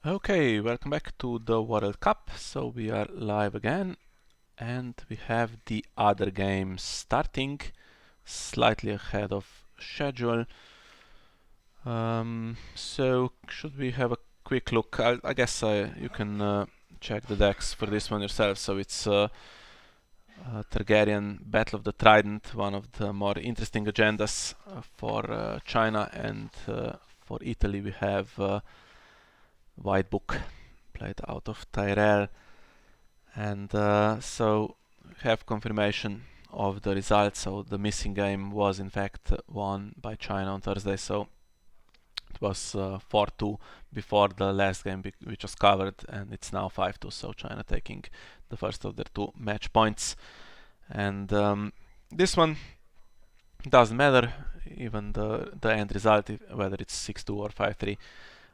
Okay, welcome back to the World Cup. So we are live again, and we have the other game starting slightly ahead of schedule. So should we have a quick look? I guess you can check the decks for this one yourself. So it's Targaryen Battle of the Trident, one of the more interesting agendas for China, and for Italy we have White Book played out of Tyrell. And so have confirmation of the result. So the missing game was in fact won by China on Thursday. So it was 4-2 before the last game which was covered, and it's now 5-2. So China taking the first of their two match points. And this one doesn't matter. Even the end result, whether it's 6-2 or 5-3,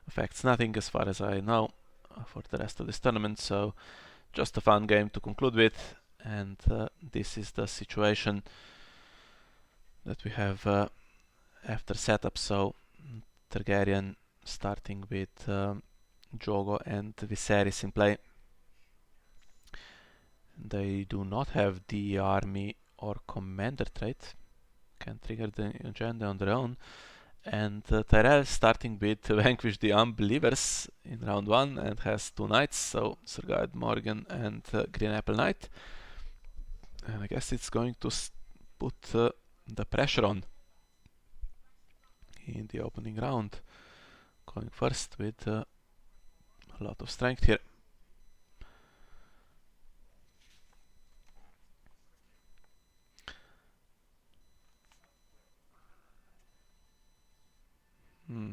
affects nothing as far as I know for the rest of this tournament. So just a fun game to conclude with, and this is the situation that we have after setup. So Targaryen starting with Drogo and Viserys in play. They do not have the army or commander trait, can trigger the agenda on their own. And Tyrell starting with Vanquish the Unbelievers in round 1 and has two knights, so Sir Guide Morgan and Green Apple Knight. And I guess it's going to put the pressure on in the opening round. Going first with a lot of strength here.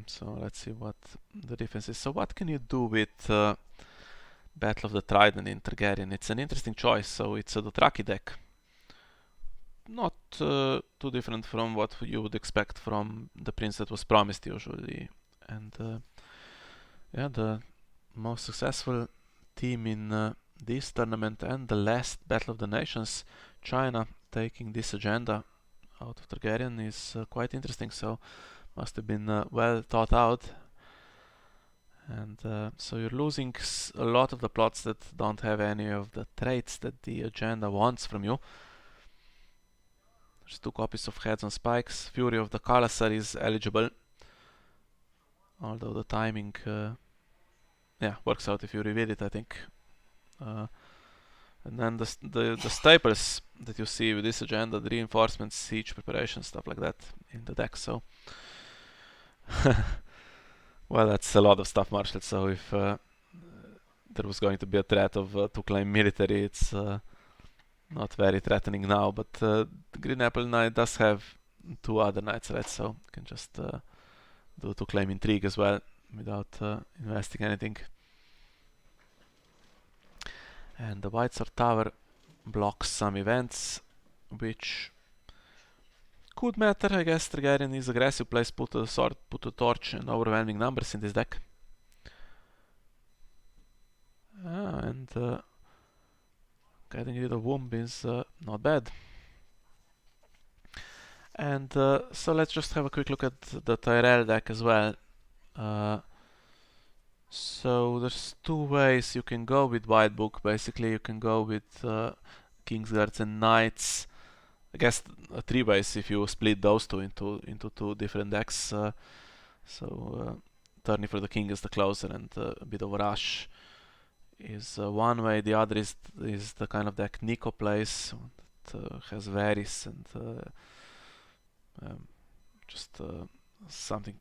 So let's see what the difference is. So what can you do with Battle of the Trident in Targaryen? It's an interesting choice. So it's a Dothraki deck. Not too different from what you would expect from the prince that was promised usually. And yeah, the most successful team in this tournament and the last Battle of the Nations, China, taking this agenda out of Targaryen is quite interesting. So must have been well thought out. And so you're losing a lot of the plots that don't have any of the traits that the agenda wants from you. There's 2 copies of Heads on Spikes. Fury of the Kalasar is eligible, although the timing works out if you reveal it, I think. And then the staples that you see with this agenda, the reinforcements, siege preparation, stuff like that in the deck. So well, that's a lot of stuff, Marshall. So if there was going to be a threat of to claim military, it's not very threatening now. But the Green Apple Knight does have 2 other knights, right? So you can just do to claim intrigue as well without investing anything. And the White Sword Tower blocks some events, which could matter, I guess. Targaryen is aggressive, plays put a sword, put a torch, and overwhelming numbers in this deck. And getting rid of Womb is not bad. And so let's just have a quick look at the Tyrell deck as well. So there's 2 ways you can go with White Book. Basically, you can go with Kingsguards and Knights. I guess 3 ways if you split those two into 2 different decks. So Tourney for the King is the closer, and a bit of a rush is one way. The other is the kind of deck Nico plays. That has Varys and just something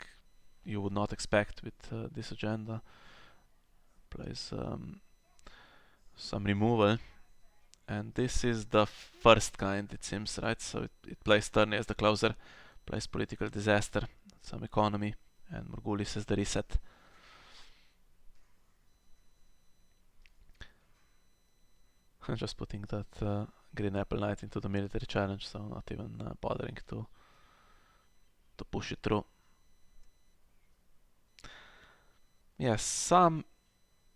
you would not expect with this agenda. Plays some removal, and this is the first kind, it seems, right? So it plays Tourney as the closer, plays Political Disaster, some economy, and Morghulis as the reset. I'm just putting that Green Apple Knight into the military challenge, so not even bothering to push it through. Yes, some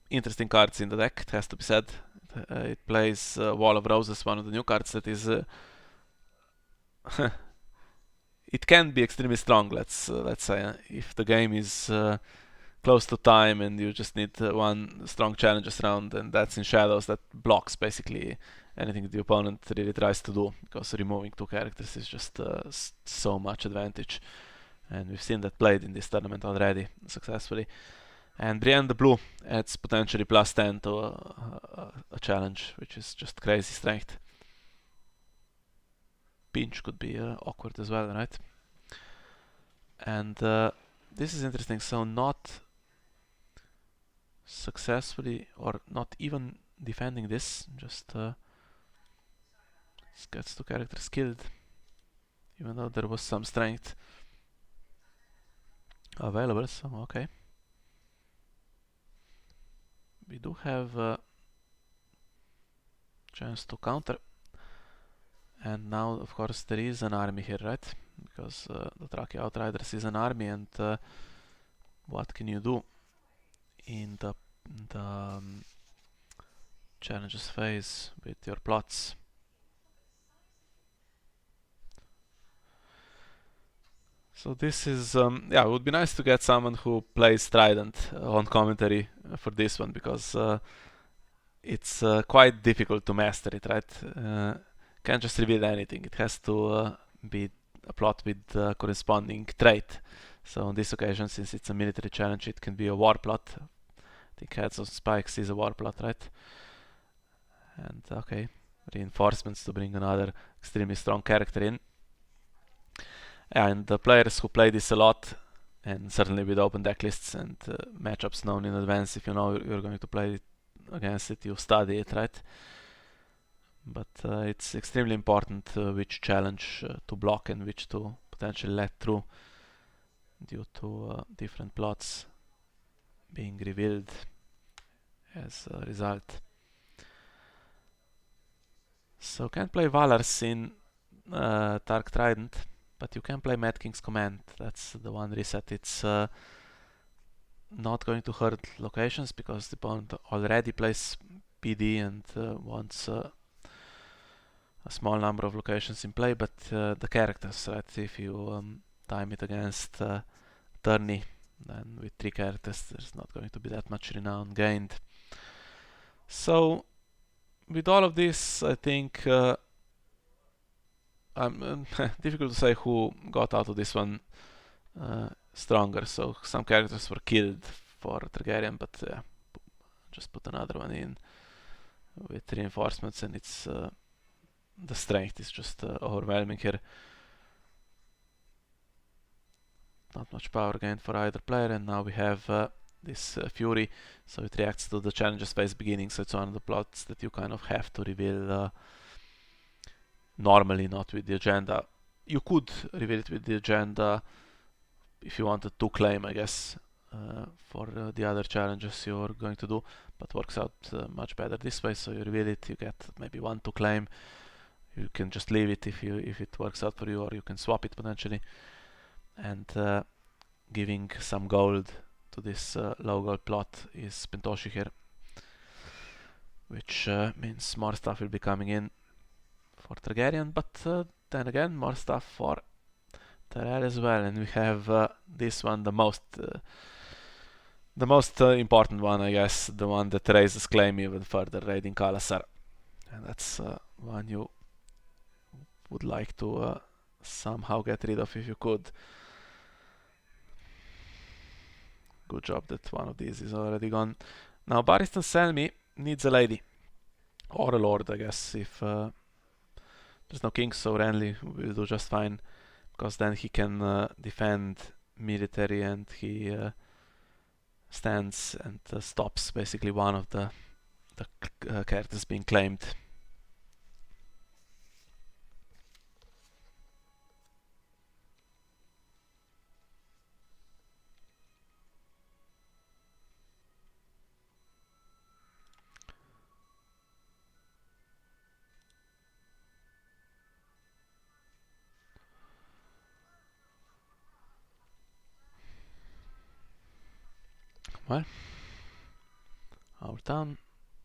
interesting cards in the deck, it has to be said. It plays Wall of Roses, one of the new cards that is it can be extremely strong, let's say. If the game is close to time and you just need one strong challenges round, and that's in shadows that blocks basically anything the opponent really tries to do, because removing two characters is just so much advantage. And we've seen that played in this tournament already successfully. And Brienne the Blue adds potentially plus 10 to a challenge, which is just crazy strength. Pinch could be awkward as well, right? And this is interesting. So not successfully or not even defending this, just gets two characters killed, even though there was some strength available. So okay, we do have a chance to counter. And now, of course, there is an army here, right? Because the Traki Outriders is an army, and what can you do in the challenges phase with your plots? So this is, yeah, it would be nice to get someone who plays Trident on commentary for this one, because it's quite difficult to master it, right? Can't just reveal anything. It has to be a plot with corresponding trait. So on this occasion, since it's a military challenge, it can be a war plot. I think Heads of Spikes is a war plot, right? And okay, reinforcements to bring another extremely strong character in. And the players who play this a lot, and certainly with open deck lists and matchups known in advance, if you know you're going to play it against it, you study it, right? But it's extremely important which challenge to block and which to potentially let through, due to different plots being revealed as a result. So can't play Valars in Tark Trident, but you can play Mad King's Command. That's the one reset. It's not going to hurt locations because the opponent already plays PD and wants a small number of locations in play, but the characters, right? If you time it against tourney, then with 3 characters there's not going to be that much renown gained. So with all of this, I think difficult to say who got out of this one stronger. So some characters were killed for Targaryen, but just put another one in with reinforcements, and it's the strength is just overwhelming here. Not much power gained for either player, and now we have this Fury, so it reacts to the challenges phase beginning, so it's one of the plots that you kind of have to reveal normally, not with the agenda. You could reveal it with the agenda if you wanted to claim, I guess, for the other challenges you're going to do, but works out much better this way. So you reveal it, you get maybe 1 to claim. You can just leave it if it works out for you, or you can swap it potentially. And giving some gold to this low gold plot is Pentoshi here, which means more stuff will be coming in for Targaryen, but then again more stuff for Tyrell as well. And we have this one, the most important one, I guess, the one that raises claim even further, raiding Kalasar, and that's one you would like to somehow get rid of if you could. Good job that one of these is already gone. Now Barristan Selmy needs a lady, or a lord, I guess. If there's no king, so Renly will do just fine, because then he can defend military, and he stands and stops basically one of the characters being claimed. Well, our town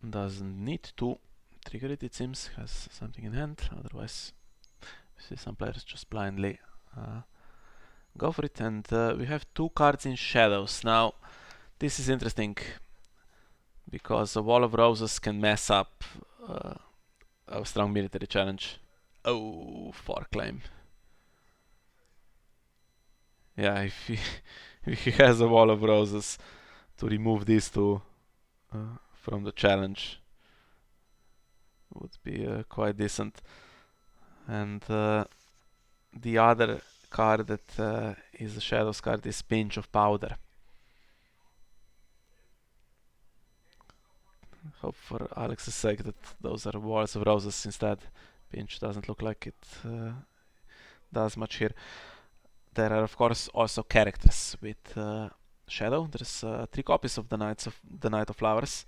doesn't need to trigger it, it seems, has something in hand, otherwise we see some players just blindly go for it. And we have 2 cards in shadows. Now This is interesting because a wall of roses can mess up a strong military challenge. Oh, for claim. Yeah, if he, if he has a wall of roses, to remove these two from the challenge would be quite decent. And the other card that is a Shadows card is Pinch of Powder. Hope for Alex's sake that those are walls of roses instead. Pinch doesn't look like it does much here. There are of course also characters with Shadow. There's 3 copies of the Knight of Flowers.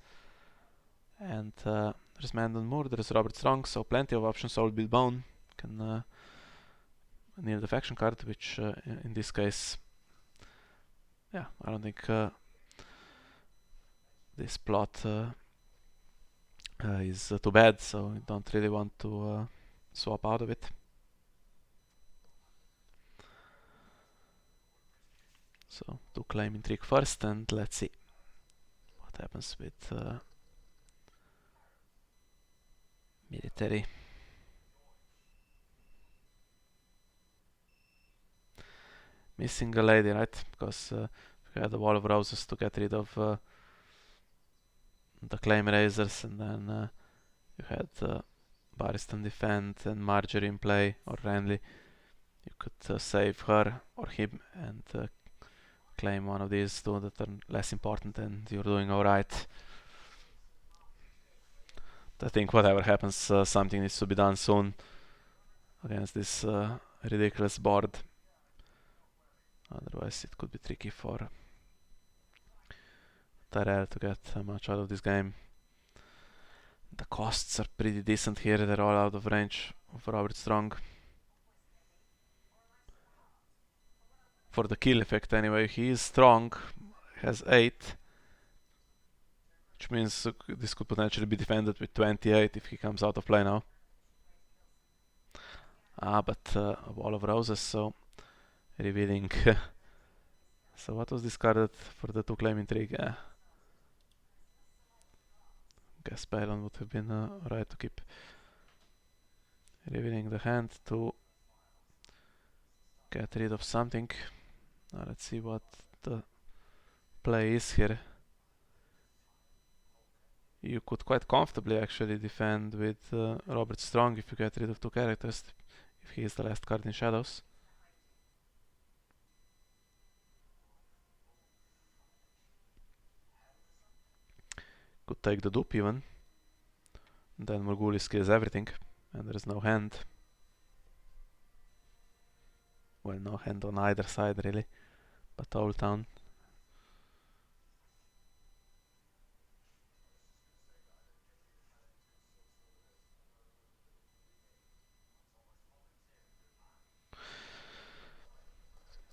And there's Mandon Moore, there's Robert Strong, so plenty of options. Soul Bill Bone can near the faction card, which in this case, yeah, I don't think this plot is too bad, so I don't really want to swap out of it. So, to claim intrigue first, and let's see what happens with military. Missing a lady, right? Because we had a wall of roses to get rid of the claim raisers, and then you had Barristan defend and Marjorie in play, or Renly. You could save her or him and claim one of these two that are less important, and you're doing alright. I think whatever happens, something needs to be done soon against this ridiculous board. Otherwise it could be tricky for Tyrell to get much out of this game. The costs are pretty decent here, they're all out of range of Robert Strong. For the kill effect anyway, he is strong, has 8. Which means this could potentially be defended with 28 if he comes out of play now. But a wall of roses, so revealing. So what was discarded for the 2 claim intrigue? Guess Pylon would have been right to keep. Revealing the hand to get rid of something. Now let's see what the play is here. You could quite comfortably actually defend with Robert Strong if you get rid of 2 characters, if he is the last card in Shadows. Could take the dupe even. Then Morghulis kills everything, and there is no hand. Well, no hand on either side really, but Old Town.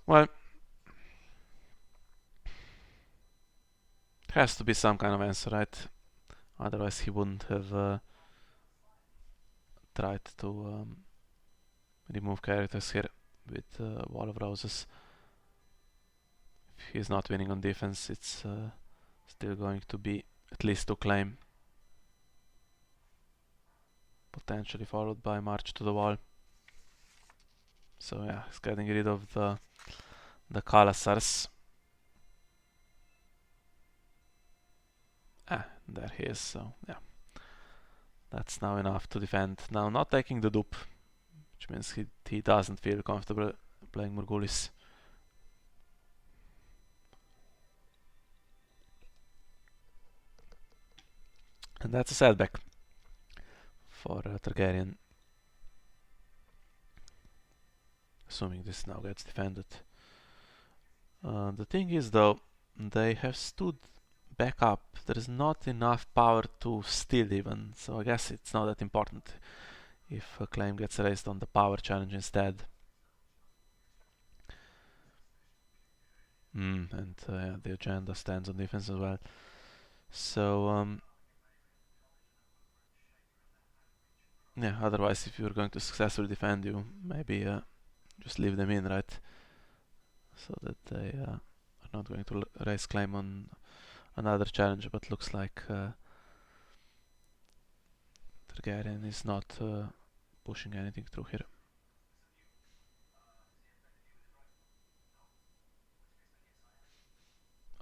Well, there has to be some kind of answer, right? Otherwise he wouldn't have tried to remove characters here with Wall of Roses. If he's not winning on defense, it's still going to be at least 2 claim. Potentially followed by March to the Wall. So yeah, he's getting rid of the Khalasars. There he is, so yeah. That's now enough to defend. Now not taking the dupe, which means he doesn't feel comfortable playing Morghulis. And that's a setback for Targaryen. Assuming this now gets defended. The thing is though, they have stood back up. There is not enough power to steal even, so I guess it's not that important if a claim gets raised on the power challenge instead. And yeah, the agenda stands on defense as well. So yeah, otherwise if you're going to successfully defend, you maybe just leave them in, right? So that they are not going to raise claim on another challenge, but looks like Targaryen is not pushing anything through here.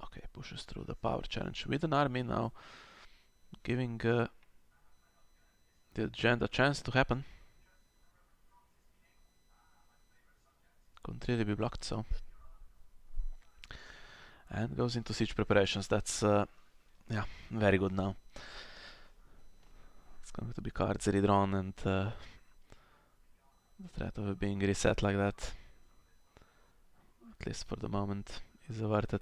Okay, pushes through the power challenge with an army now, giving the agenda a chance to happen. Couldn't really be blocked, so. And goes into siege preparations. That's, yeah, very good now. It's going to be cards redrawn and the threat of it being reset like that, at least for the moment, is averted.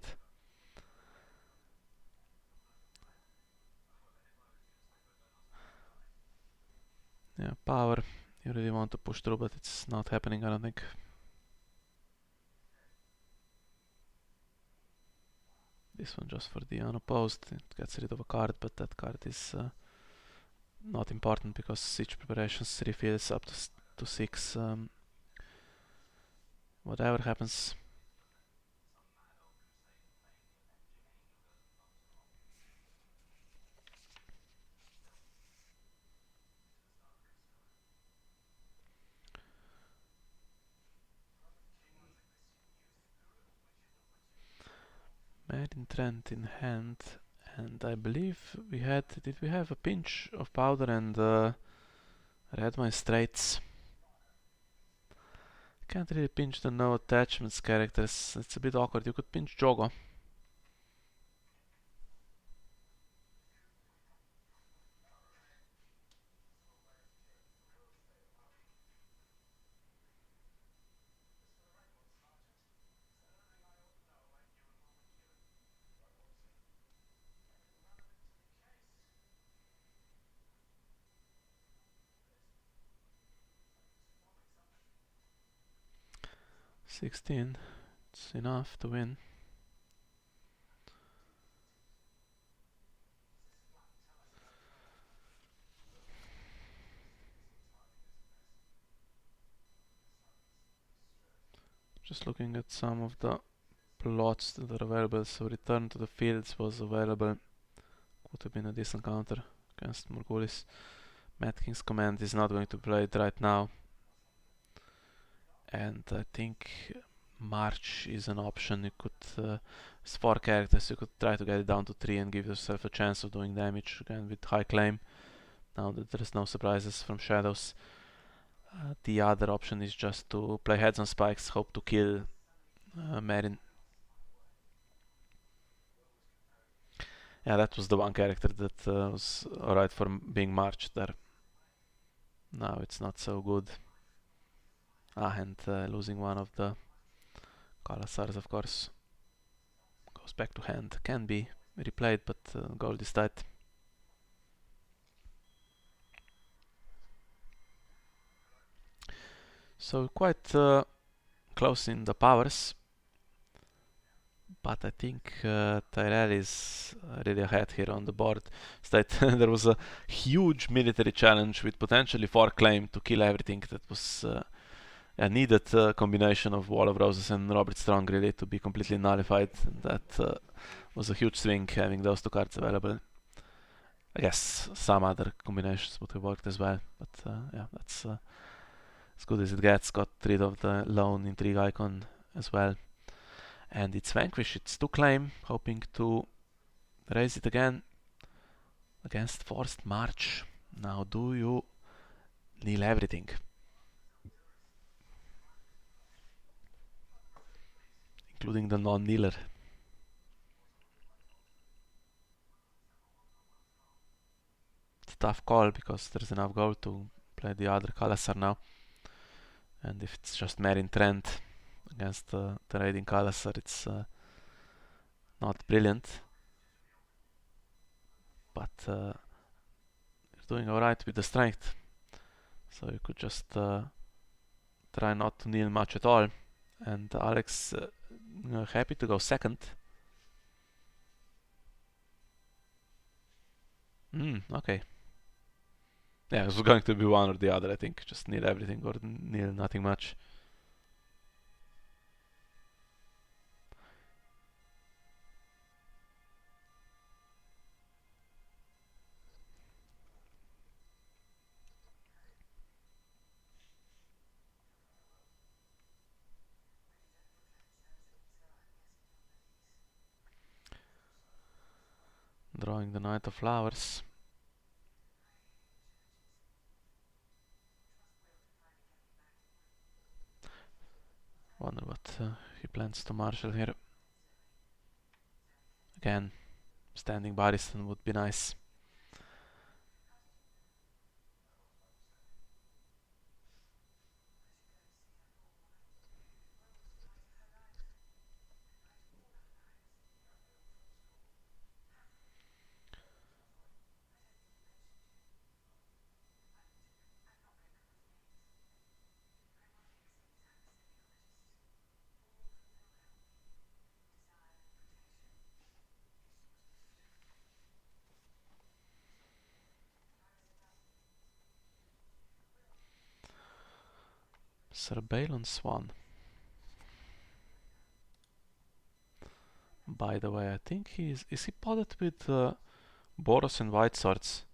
Yeah, power. You really want to push through, but it's not happening, I don't think. This one just for the unopposed. It gets rid of a card, but that card is not important because siege preparations refills up to 6. Whatever happens. Marine Trent in hand, and I believe did we have a pinch of powder and red wine straits? Can't really pinch the no attachments characters, it's a bit awkward. You could pinch Jogo. $16, it's enough to win. Just looking at some of the plots that are available. So return to the fields was available. Could have been a decent counter against Morgulis. Mad King's Command is not going to play it right now. And I think March is an option. You could, it's 4 characters, you could try to get it down to 3 and give yourself a chance of doing damage again with high claim. Now that there is no surprises from shadows. The other option is just to play heads on spikes, hope to kill Marin. Yeah, that was the one character that was alright for being marched there. Now it's not so good. And losing one of the Kalasars, of course. Goes back to hand. Can be replayed, but gold is tight. So quite close in the powers. But I think Tyrell is really ahead here on the board. There was a huge military challenge with potentially 4 claim to kill everything. That was a needed combination of Wall of Roses and Robert Strong really to be completely nullified. That was a huge swing having those 2 cards available. I guess some other combinations would have worked as well, but yeah, that's as good as it gets. Got rid of the lone intrigue icon as well. And it's Vanquish, it's 2 claim, hoping to raise it again against Forced March. Now do you kneel everything? Including the non-kneeler. It's a tough call because there's enough gold to play the other Kalasar now. And if it's just Marine Trent against the raiding Kalasar, it's not brilliant. But you're doing alright with the strength. So you could just try not to kneel much at all. And Alex happy to go second. Okay. Yeah, it was going to be one or the other, I think. Just kneel everything or kneel nothing much. Drawing the Knight of Flowers. Wonder what he plans to marshal here. Again, standing Barristan would be nice. Sir Balon Swan. By the way, I think is he potted with Boros and White Swords?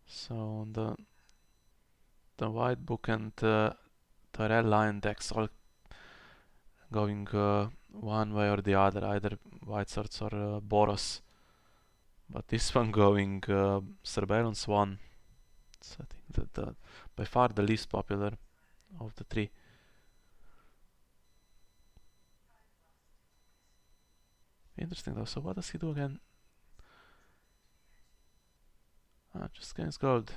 So the White Book and Tyrell Lion decks all going one way or the other, either White Swords or Boros. But this one going Sir Balon Swan. So I think that by far the least popular of the three. Interesting though, so what does he do again? Just gains gold.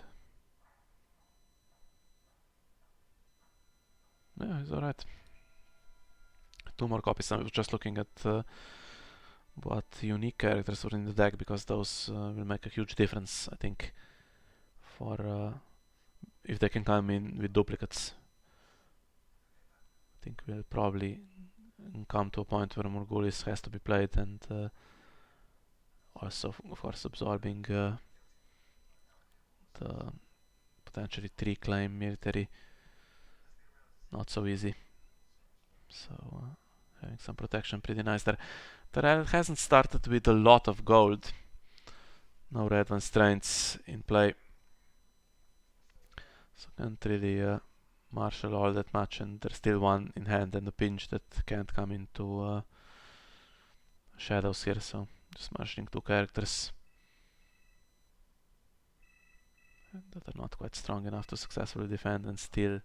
Yeah, he's alright. 2 more copies. I was just looking at what unique characters were in the deck, because those will make a huge difference, I think, for if they can come in with duplicates. I think we'll probably come to a point where Morghulis has to be played, and also, of course, absorbing the potentially 3 claim military, not so easy. So having some protection, pretty nice there. Tyrell hasn't started with a lot of gold. No red constraints in play. So can't really marshal all that much, and there's still one in hand and a pinch that can't come into shadows here, so just marshalling 2 characters that are not quite strong enough to successfully defend, and still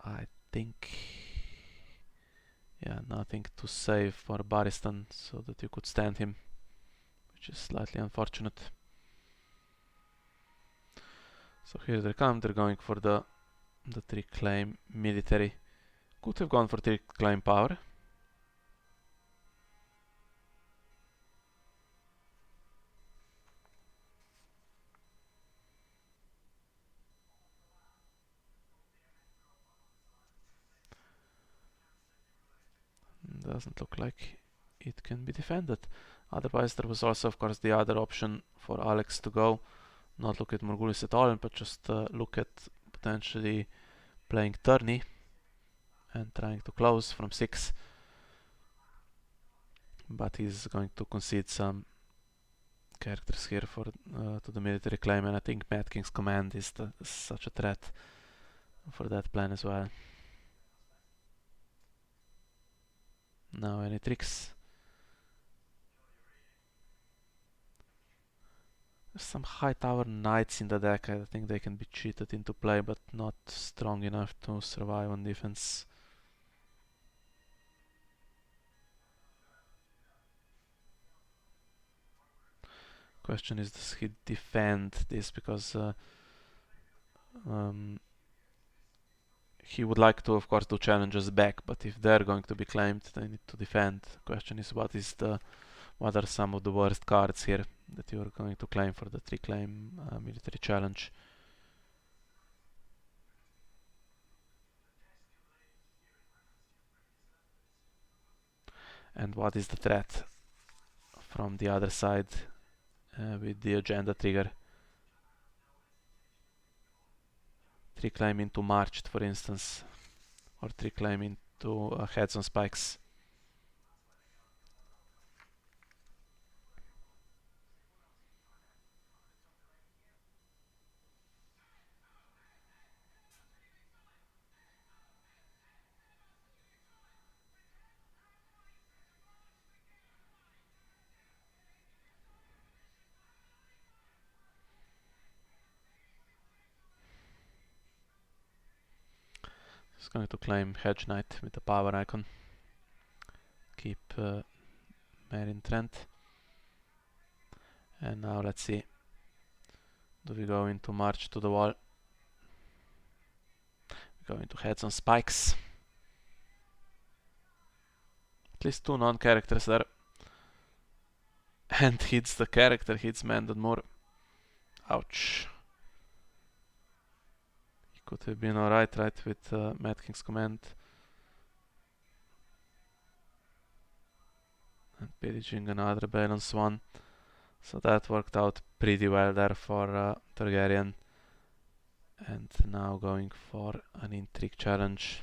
I think, yeah, nothing to save for Barristan so that you could stand him, which is slightly unfortunate. So here they come, they're going for the 3 claim military. Could have gone for 3 claim power. Doesn't look like it can be defended. Otherwise, there was also, of course, the other option for Alex to go, not look at Morghulis at all, but just look at potentially playing tourney and trying to close from 6. But he's going to concede some characters here for to the military claim, and I think Mad King's Command is such a threat for that plan as well. Now any tricks? There's some high tower knights in the deck. I think they can be cheated into play, but not strong enough to survive on defense. Question is, does he defend this? Because he would like to, of course, do challenges back, but if they're going to be claimed, they need to defend. Question is, what are some of the worst cards here that you are going to claim for the 3 claim military challenge? And what is the threat from the other side with the agenda trigger? 3 claim into Marched, for instance, or 3 claim into Heads on Spikes. He's going to claim Hedge Knight with the power icon. Keep Meryn Trent. And now let's see. Do we go into March to the wall? We go into Heads on Spikes. At least 2 non-characters there. And hits the character, hits Mandon Moore. Ouch. He could have been alright, right, with Mad King's Command. And pillaging another balance one. So that worked out pretty well there for Targaryen. And now going for an intrigue challenge.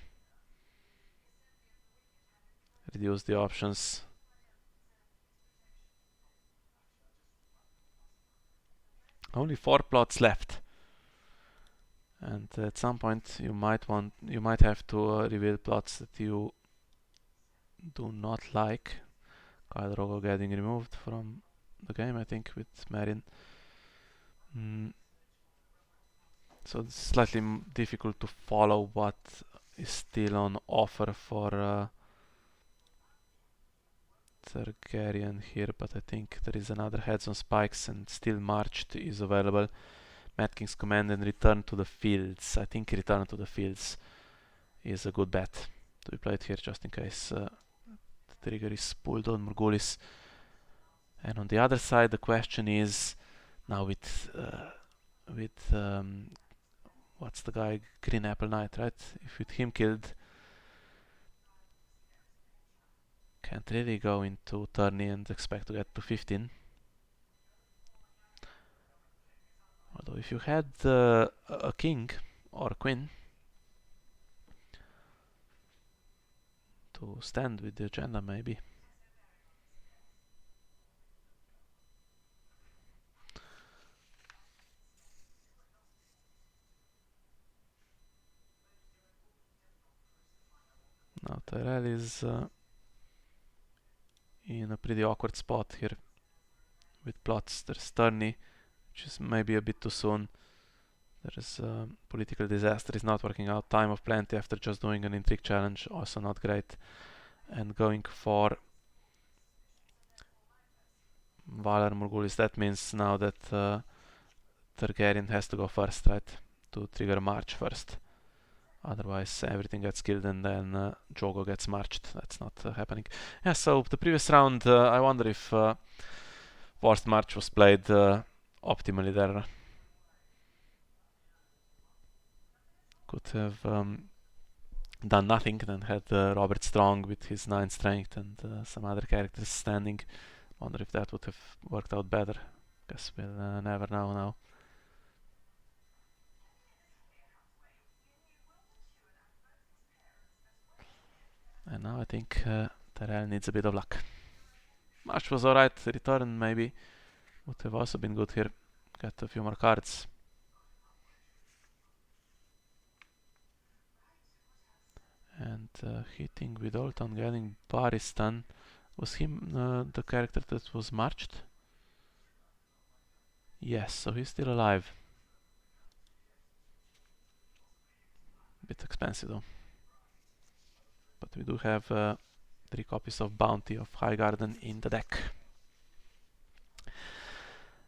Reduce the options. Only 4 plots left. And at some point you might have to reveal plots that you do not like. Khal Drogo getting removed from the game, I think, with Meryn. So it's slightly difficult to follow what is still on offer for Targaryen here, but I think there is another Heads on Spikes and still Marched is available. Mad King's Command and Return to the Fields. I think Return to the Fields is a good bet to be played here just in case the trigger is pulled on Morghulis. And on the other side the question is now with what's the guy, Green Apple Knight, right? If with him killed, can't really go into tourney and expect to get to 15. Although if you had a king or a queen to stand with the agenda, maybe. Now Tyrell is in a pretty awkward spot here with plots. There's tourney, which is maybe a bit too soon. There's political disaster is not working out. Time of Plenty after just doing an intrigue challenge, also not great. And going for Valar Morghulis, that means now that Targaryen has to go first, right? To trigger March first. Otherwise everything gets killed and then Drogo gets marched. That's not happening. Yeah, so the previous round, I wonder if Forced March was played optimally there. Could have done nothing, then had Robert Strong with his 9 strength and some other characters standing. Wonder if that would have worked out better. Guess we'll never know now. And now I think Tyrell needs a bit of luck. March was alright, Return maybe would have also been good here. Get a few more cards. And hitting with Olton, getting Barristan. Was him the character that was marched? Yes, so he's still alive. Bit expensive though. But we do have 3 copies of Bounty of Highgarden in the deck.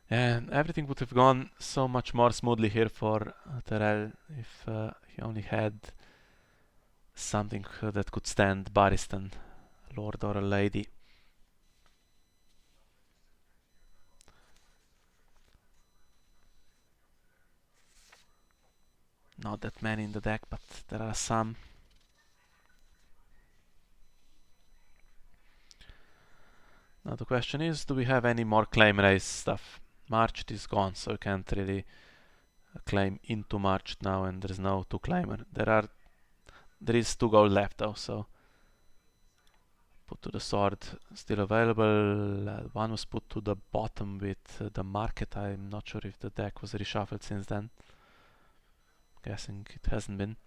And everything would have gone so much more smoothly here for Tyrell if he only had something that could stand Barristan, Lord or a Lady. Not that many in the deck, but there are some. Now the question is, do we have any more claim race stuff? Marched is gone, so you can't really claim into Marched now, and there's no 2 claimer. There is 2 gold left though, so put to the sword still available. One was put to the bottom with the market. I'm not sure if the deck was reshuffled since then. Guessing it hasn't been.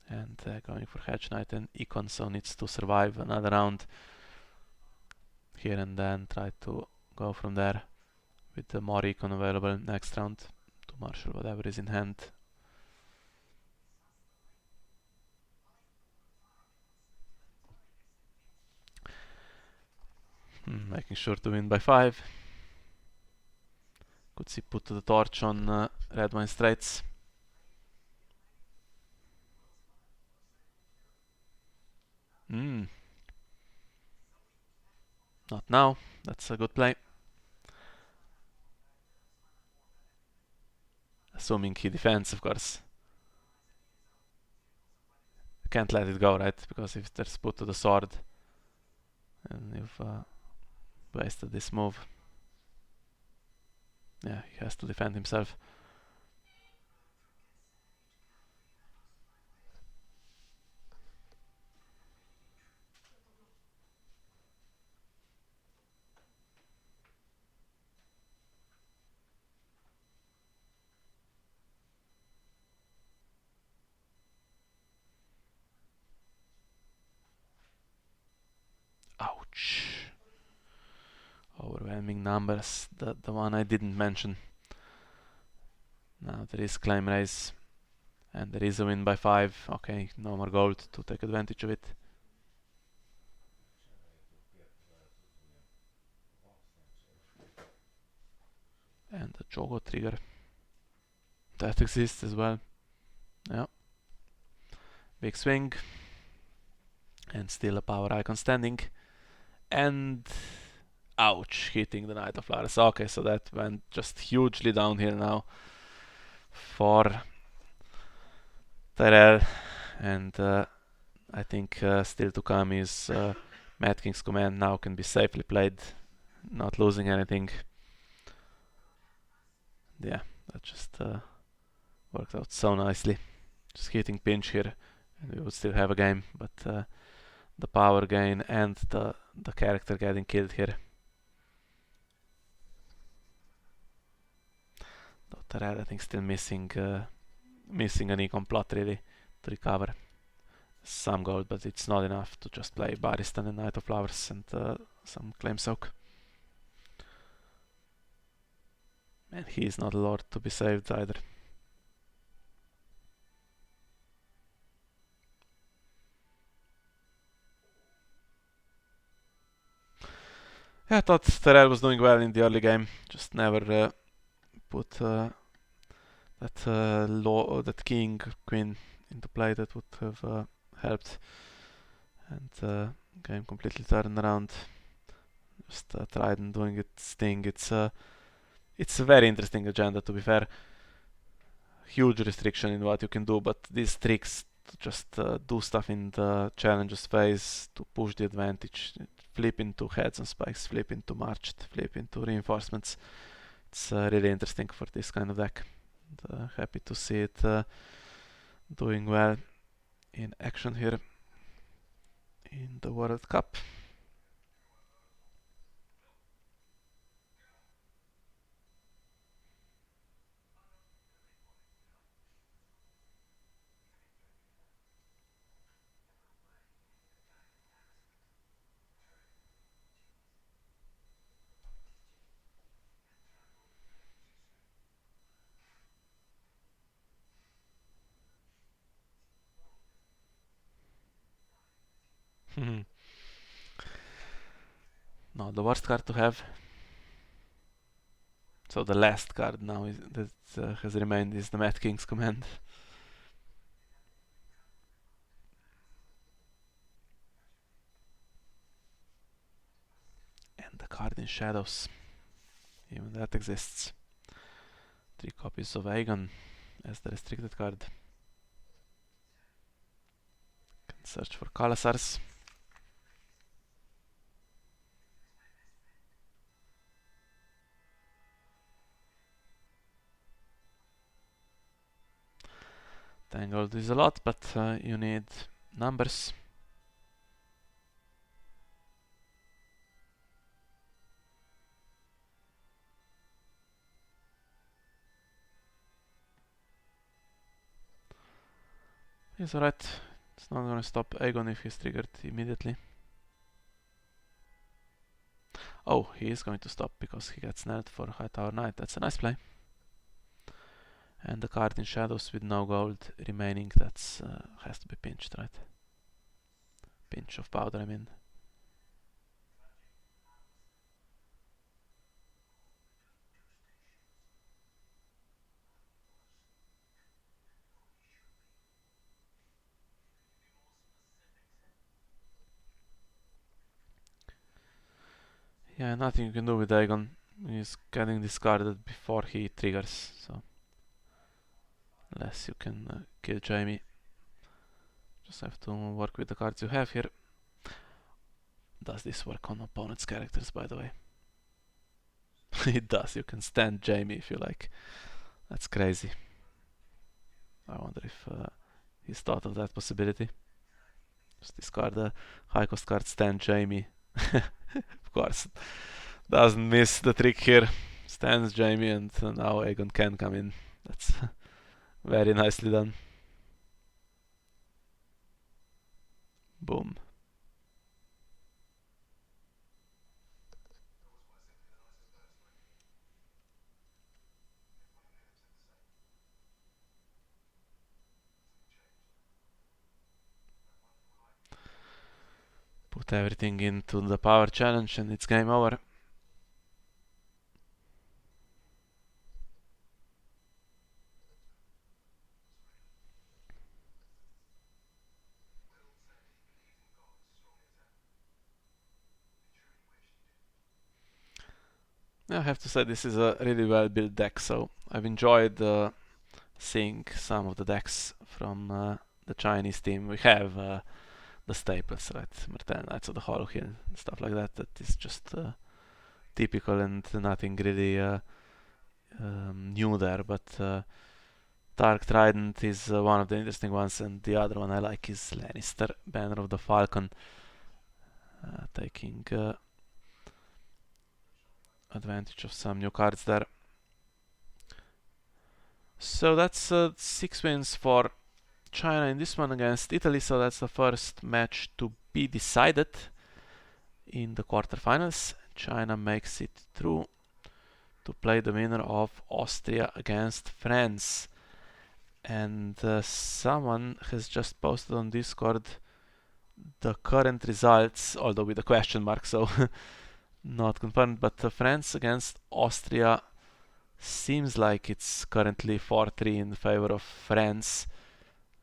And going for Hedge Knight and Econ, so needs to survive another round here and then try to go from there with the more Econ available next round to to marshal whatever is in hand. Making sure to win by 5. Could see put the torch on red wine straits. Not now. That's a good play. Assuming he defends, of course. Can't let it go, right? Because if there's put to the sword, and you've wasted this move. Yeah, he has to defend himself. Ouch. Overwhelming numbers. The one I didn't mention. Now there is claim raise. And there is a win by 5. Okay, no more gold to take advantage of it. And the Jogo trigger. That exists as well. Yeah. Big swing. And still a power icon standing. And ouch, hitting the Knight of Flowers. Okay, so that went just hugely downhill now for Tyrell. And I think still to come is Mad King's command now can be safely played, not losing anything. Yeah, that just worked out so nicely. Just hitting pinch here, and we would still have a game, but the power gain and the character getting killed here. Tyrell, I think, still missing an econ plot really to recover some gold, but it's not enough to just play Baristan and Knight of Flowers and some claim soak. And he is not a lord to be saved either. Yeah, I thought Tyrell was doing well in the early game, just never put that king queen into play that would have helped, and game completely turned around. Just Trident doing its thing. It's a very interesting agenda, to be fair. Huge restriction in what you can do, but these tricks to just do stuff in the challenges phase to push the advantage, flip into heads and spikes, flip into marched, flip into reinforcements. It's really interesting for this kind of deck. And, happy to see it doing well in action here in the World Cup. No, the worst card to have. So the last card now that has remained is the Mad King's command. And the card in shadows. Even that exists. 3 copies of Aegon as the restricted card. Can search for Kalasars. Tangled is a lot, but you need numbers. He's alright. It's not gonna stop Aegon if he's triggered immediately. Oh, he is going to stop because he gets nailed for High Tower Knight. That's a nice play. And the card in shadows with no gold remaining, that's has to be pinched, right? Pinch of powder, I mean. Yeah, nothing you can do with Aegon. He's getting discarded before he triggers, so unless you can kill Jaime. Just have to work with the cards you have here. Does this work on opponent's characters, by the way? It does. You can stand Jaime if you like. That's crazy. I wonder if he's thought of that possibility. Just discard the high cost card, stand Jaime. Of course, doesn't miss the trick here. Stands Jaime, and now Aegon can come in. That's very nicely done. Boom. Put everything into the power challenge and it's game over. I have to say this is a really well built deck, so I've enjoyed seeing some of the decks from the Chinese team. We have the staples, right? Merten, Knights of the Hollow Hill, stuff like that. That is just typical and nothing really new there. But Dark Trident is one of the interesting ones, and the other one I like is Lannister, Banner of the Falcon, taking advantage of some new cards there. So that's 6 wins for China in this one against Italy, so that's the first match to be decided in the quarterfinals. China makes it through to play the winner of Austria against France. And someone has just posted on Discord the current results, although with a question mark, so not confirmed, but France against Austria seems like it's currently 4-3 in favor of France.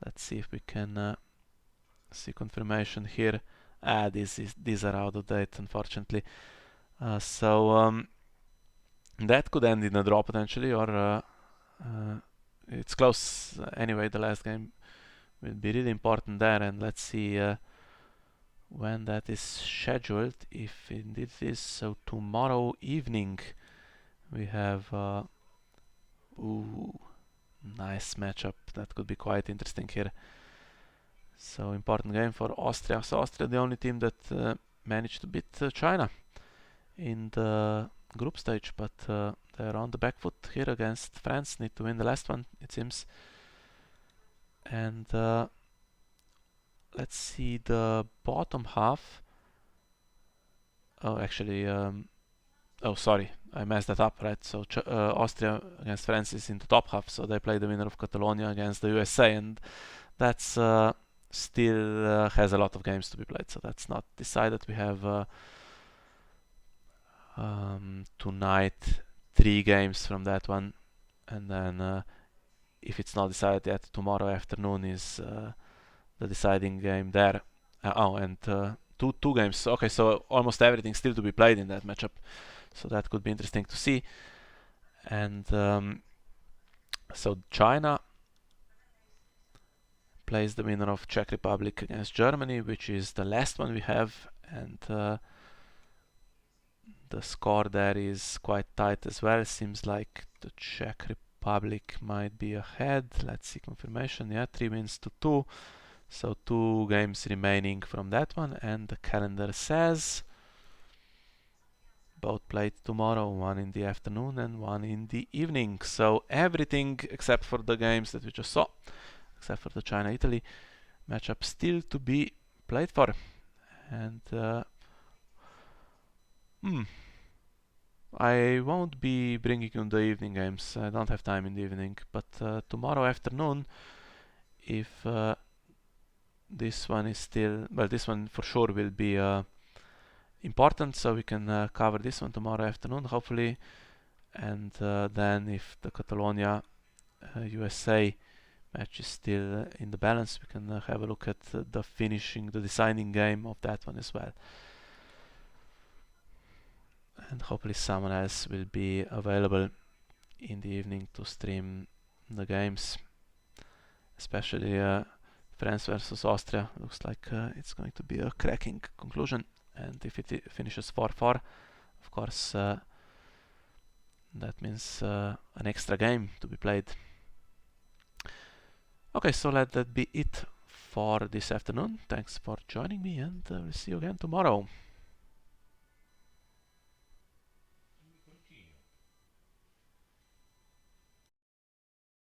Let's see if we can see confirmation here. These are out of date, unfortunately. So that could end in a draw potentially, or it's close anyway. The last game will be really important there, and let's see when that is scheduled. If indeed it is, so tomorrow evening we have. Ooh, nice matchup. That could be quite interesting here. So important game for Austria. So Austria, the only team that managed to beat China in the group stage, but they're on the back foot here against France. Need to win the last one, it seems. And let's see the bottom half. Oh, actually, oh, sorry, I messed that up, right? So Austria against France is in the top half, so they play the winner of Catalonia against the USA, and that's still has a lot of games to be played, so that's not decided. We have tonight 3 games from that one, and then if it's not decided yet, tomorrow afternoon is the deciding game there. And two games. Okay, so almost everything still to be played in that matchup. So that could be interesting to see. And so China plays the winner of Czech Republic against Germany, which is the last one we have. And the score there is quite tight as well. Seems like the Czech Republic might be ahead. Let's see confirmation. Yeah, 3 wins to 2. So 2 games remaining from that one, and the calendar says both played tomorrow, one in the afternoon and one in the evening. So everything except for the games that we just saw, except for the China-Italy matchup, still to be played for. And I won't be bringing you the evening games. I don't have time in the evening. But tomorrow afternoon, if this one is still, well, this one for sure will be important, so we can cover this one tomorrow afternoon, hopefully. And then if the Catalonia USA match is still in the balance, we can have a look at the deciding game of that one as well. And hopefully someone else will be available in the evening to stream the games, especially France versus Austria. Looks like it's going to be a cracking conclusion, and if it finishes 4-4, of course that means an extra game to be played. Okay, so let that be it for this afternoon. Thanks for joining me, and we'll see you again tomorrow.